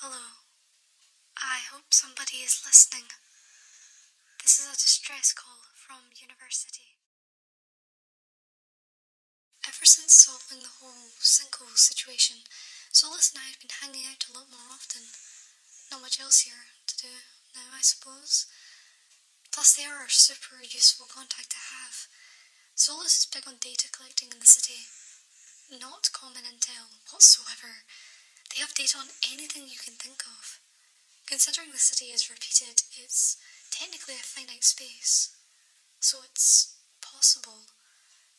Hello. I hope somebody is listening. This is a distress call from university. Ever since solving the whole sinkhole situation, Solus and I have been hanging out a lot more often. Not much else here to do now, I suppose. Plus, they are a super useful contact to have. Solus is big on data collecting in the city. Not common intel whatsoever. They have data on anything you can think of. Considering the city is repeated, it's technically a finite space. So it's possible.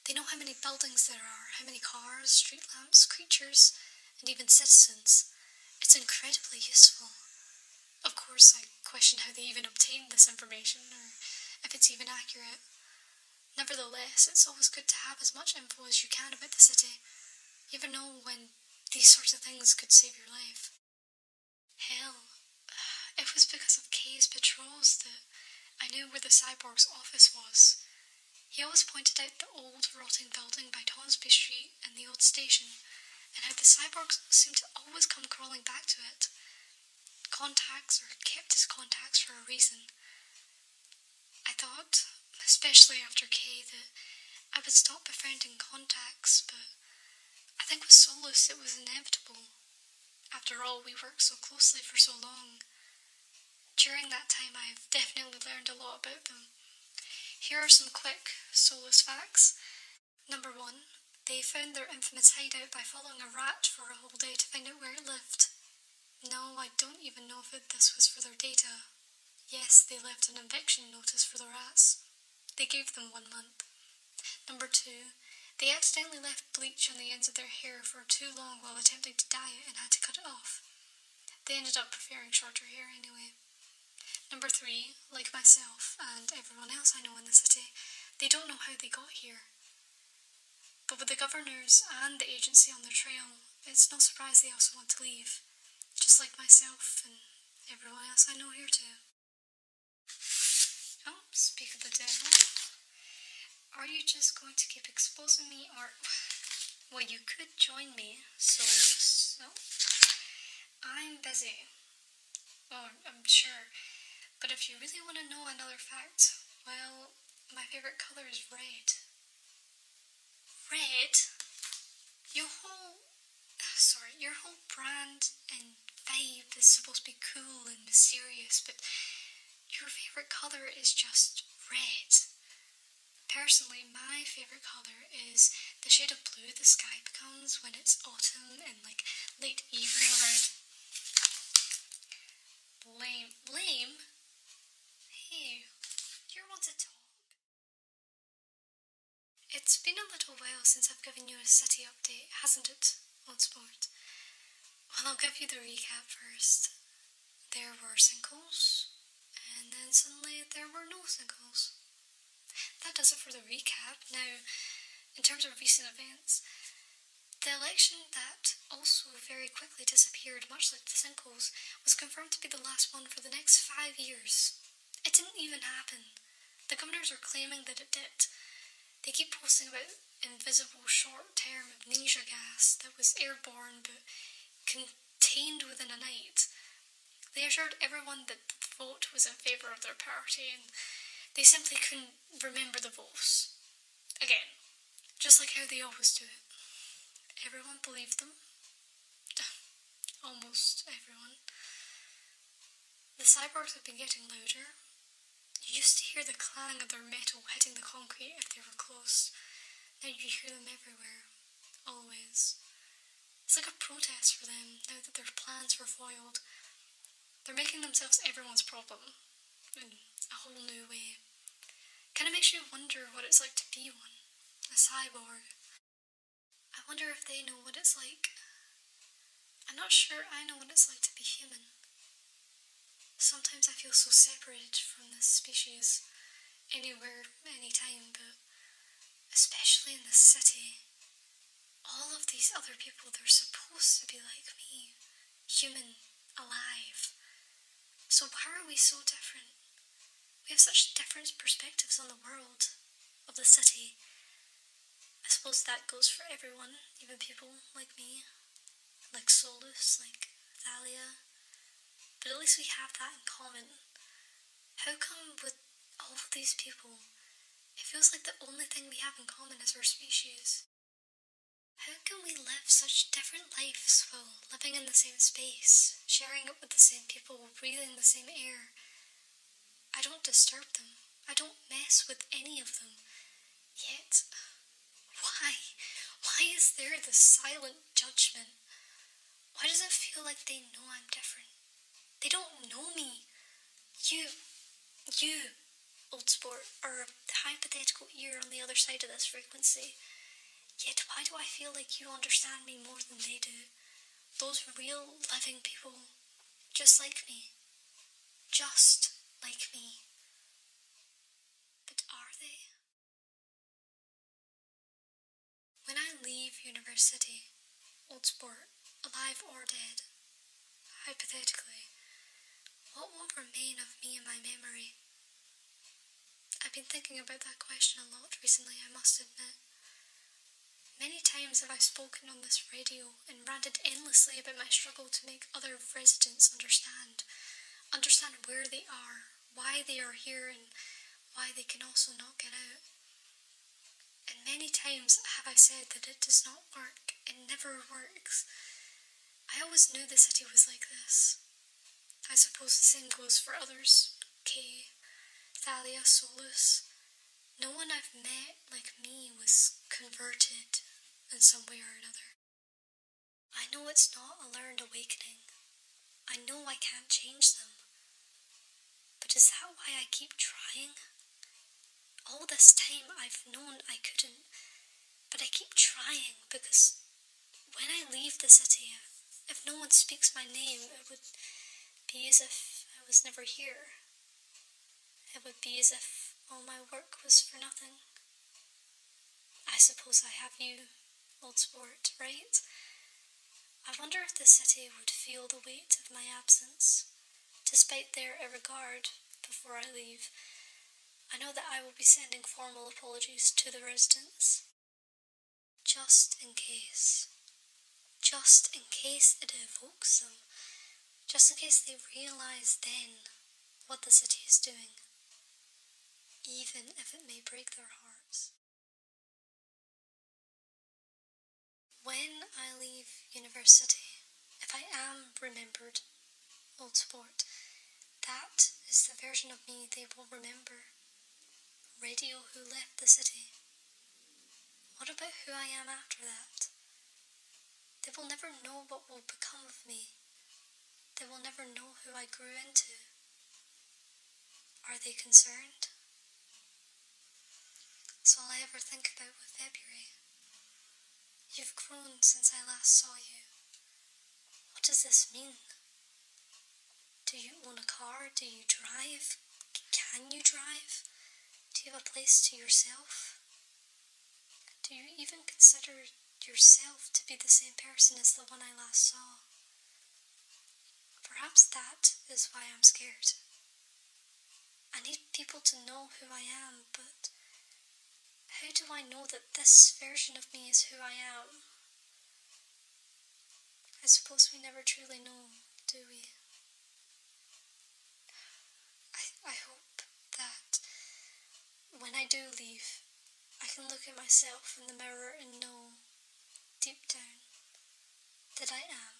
They know how many buildings there are, how many cars, street lamps, creatures, and even citizens. It's incredibly useful. Of course, I question how they even obtained this information, or if it's even accurate. Nevertheless, it's always good to have as much info as you can about the city. You never know when these sorts of things could save your life. Hell, it was because of Kay's patrols that I knew where the cyborg's office was. He always pointed out the old rotting building by Tonsby Street and the old station, and how the cyborgs seemed to always come crawling back to it. Contacts, or kept as contacts for a reason. I thought, especially after Kay, that I would stop befriending contacts, but I think with Solus it was inevitable. After all, we worked so closely for so long. During that time, I've definitely learned a lot about them. Here are some quick Solus facts. Number 1, they found their infamous hideout by following a rat for a whole day to find out where it lived. No, I don't even know if this was for their data. Yes, they left an eviction notice for the rats. They gave them 1 month. Number 2, they accidentally left bleach on the ends of their hair for too long while attempting to dye it and had to cut it off. They ended up preferring shorter hair anyway. Number 3, like myself and everyone else I know in the city, they don't know how they got here. But with the governors and the agency on their trail, it's no surprise they also want to leave. Just like myself and everyone else I know here too. Oh, speak of the devil. Are you just going to keep exposing me, or... Well, you could join me, so... I'm busy. Oh, I'm sure. But if you really want to know another fact, well, my favourite colour is red. Red? Your whole brand and vibe is supposed to be cool and mysterious, but your favourite colour is just red. Personally, my favourite colour is the shade of blue the sky becomes when it's autumn and late evening around. Lame? Hey, you're one to talk. It's been a little while since I've given you a city update, hasn't it, on sport? Well, I'll give you the recap first. There were sinkholes, and then suddenly there were no sinkholes. That does it for the recap. Now, in terms of recent events, the election that also very quickly disappeared, much like the sinkholes, was confirmed to be the last one for the next 5 years. It didn't even happen. The governors are claiming that it did. They keep posting about invisible short-term amnesia gas that was airborne but contained within a night. They assured everyone that the vote was in favour of their party, and they simply couldn't remember the votes. Again, just like how they always do it. Everyone believed them. Almost everyone. The cyborgs have been getting louder. You used to hear the clang of their metal hitting the concrete if they were close. Now you hear them everywhere. Always. It's like a protest for them now that their plans were foiled. They're making themselves everyone's problem. In a whole new way. Kind of makes you wonder what it's like to be one. A cyborg. I wonder if they know what it's like. I'm not sure I know what it's like to be human. Sometimes I feel so separated from this species. Anywhere, anytime, but especially in the city. All of these other people, they're supposed to be like me. Human. Alive. So why are we so different? We have such different perspectives on the world, of the city. I suppose that goes for everyone, even people like me, like Solus, like Thalia. least we have that in common. How come with all of these people, it feels like the only thing we have in common is our species? How can we live such different lives while living in the same space, sharing it with the same people, breathing the same air? I don't disturb them. I don't mess with any of them. Yet, why? Why is there this silent judgment? Why does it feel like they know I'm different? They don't know me. You, old sport, are the hypothetical ear on the other side of this frequency. Yet why do I feel like you understand me more than they do? Those real, living people, just like me. Just like me. But are they? When I leave university, old sport, alive or dead, hypothetically, what will remain of me in my memory? I've been thinking about that question a lot recently, I must admit. Many times have I spoken on this radio and ranted endlessly about my struggle to make other residents understand where they are, why they are here, and why they can also not get out. And many times have I said that it does not work, it never works. I always knew the city was like this. I suppose the same goes for others. Kay, Thalia, Solus. No one I've met like me was converted in some way or another. I know it's not a learned awakening. I know I can't change them. But is that why I keep trying? All this time I've known I couldn't, but I keep trying because when I leave the city, if no one speaks my name, it would be as if I was never here. It would be as if all my work was for nothing. I suppose I have you, old sport, right? I wonder if the city would feel the weight of my absence, despite their regard before I leave. I know that I will be sending formal apologies to the residents. Just in case. Just in case it evokes them. Just in case they realise then what the city is doing. Even if it may break their hearts. When I leave university, if I am remembered, old sport, that is the version of me they will remember. Radio who left the city. What about who I am after that? They will never know what will become of me. They will never know who I grew into. Are they concerned? That's all I ever think about with February. You've grown since I last saw you. What does this mean? Do you own a car? Do you drive? Can you drive? Do you have a place to yourself? Do you even consider yourself to be the same person as the one I last saw? Perhaps that is why I'm scared. I need people to know who I am, but how do I know that this version of me is who I am? I suppose we never truly know, do we? I hope that when I do leave, I can look at myself in the mirror and know, deep down, that I am,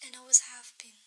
and always have been,